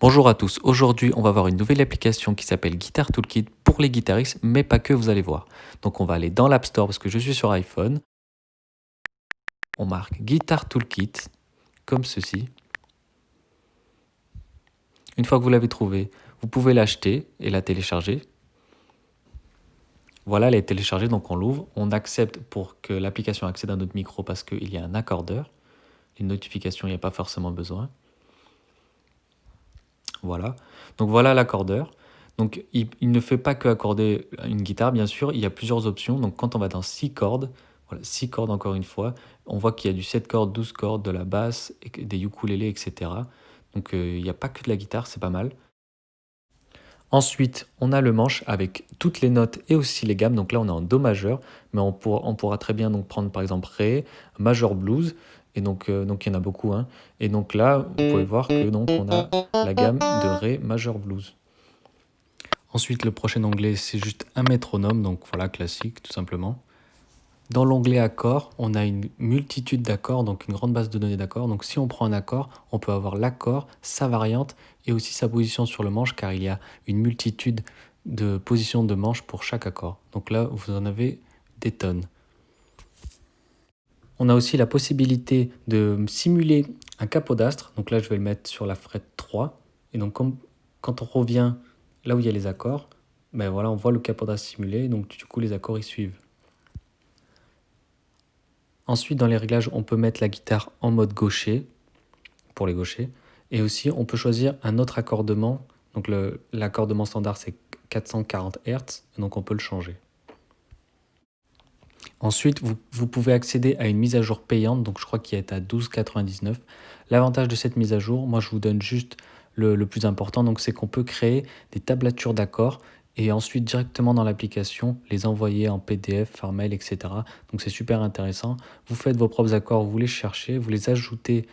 Bonjour à tous, aujourd'hui on va voir une nouvelle application qui s'appelle Guitar Toolkit pour les guitaristes, mais pas que, vous allez voir. Donc on va aller dans l'App Store parce que je suis sur iPhone. On marque Guitar Toolkit, comme ceci. Une fois que vous l'avez trouvé, vous pouvez l'acheter et la télécharger. Voilà, elle est téléchargée, donc on l'ouvre. On accepte pour que l'application accède à notre micro parce qu'il y a un accordeur. Les notifications, il n'y a pas forcément besoin. Voilà, donc voilà l'accordeur. Donc il ne fait pas que accorder une guitare, bien sûr, il y a plusieurs options. Donc quand on va dans 6 cordes, voilà, 6 cordes encore une fois, on voit qu'il y a du 7 cordes, 12 cordes, de la basse, des ukulélés, etc. Donc il n'y a pas que de la guitare, c'est pas mal. Ensuite, on a le manche avec toutes les notes et aussi les gammes. Donc là, on est en Do majeur, mais on pourra très bien donc prendre par exemple Ré, Majeur blues, et donc il y en a beaucoup, hein. Et donc là, vous pouvez voir que donc on a la gamme de Ré Majeur blues. Ensuite, le prochain onglet, c'est juste un métronome, donc voilà, classique, tout simplement. Dans l'onglet accords, on a une multitude d'accords, donc une grande base de données d'accords. Donc si on prend un accord, on peut avoir l'accord, sa variante et aussi sa position sur le manche, car il y a une multitude de positions de manche pour chaque accord. Donc là, vous en avez des tonnes. On a aussi la possibilité de simuler un capodastre. Donc là, je vais le mettre sur la frette 3. Et donc quand on revient là où il y a les accords, ben voilà, on voit le capodastre simulé. Donc du coup, les accords, ils suivent. Ensuite, dans les réglages, on peut mettre la guitare en mode gaucher, pour les gauchers. Et aussi, on peut choisir un autre accordement. Donc l'accordement standard, c'est 440 Hz. Donc on peut le changer. Ensuite, vous pouvez accéder à une mise à jour payante, donc je crois qu'il est à 12,99 €. L'avantage de cette mise à jour, moi je vous donne juste le plus important, donc c'est qu'on peut créer des tablatures d'accords et ensuite directement dans l'application les envoyer en PDF, par mail, etc. Donc c'est super intéressant. Vous faites vos propres accords, vous les cherchez, vous les ajoutez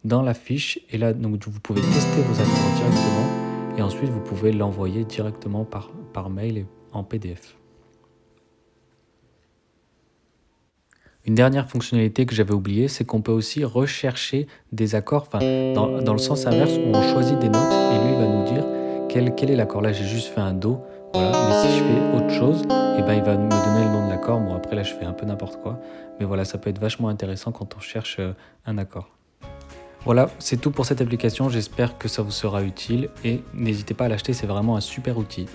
dans la fiche et là donc vous pouvez tester vos accords directement et ensuite vous pouvez l'envoyer directement par mail et en PDF. Une dernière fonctionnalité que j'avais oubliée, c'est qu'on peut aussi rechercher des accords, enfin, dans le sens inverse, où on choisit des notes et lui va nous dire quel est l'accord. Là, j'ai juste fait un Do, voilà. Mais si je fais autre chose, eh ben, il va me donner le nom de l'accord. Bon, après, là, je fais un peu n'importe quoi. Mais voilà, ça peut être vachement intéressant quand on cherche un accord. Voilà, c'est tout pour cette application. J'espère que ça vous sera utile et n'hésitez pas à l'acheter, c'est vraiment un super outil.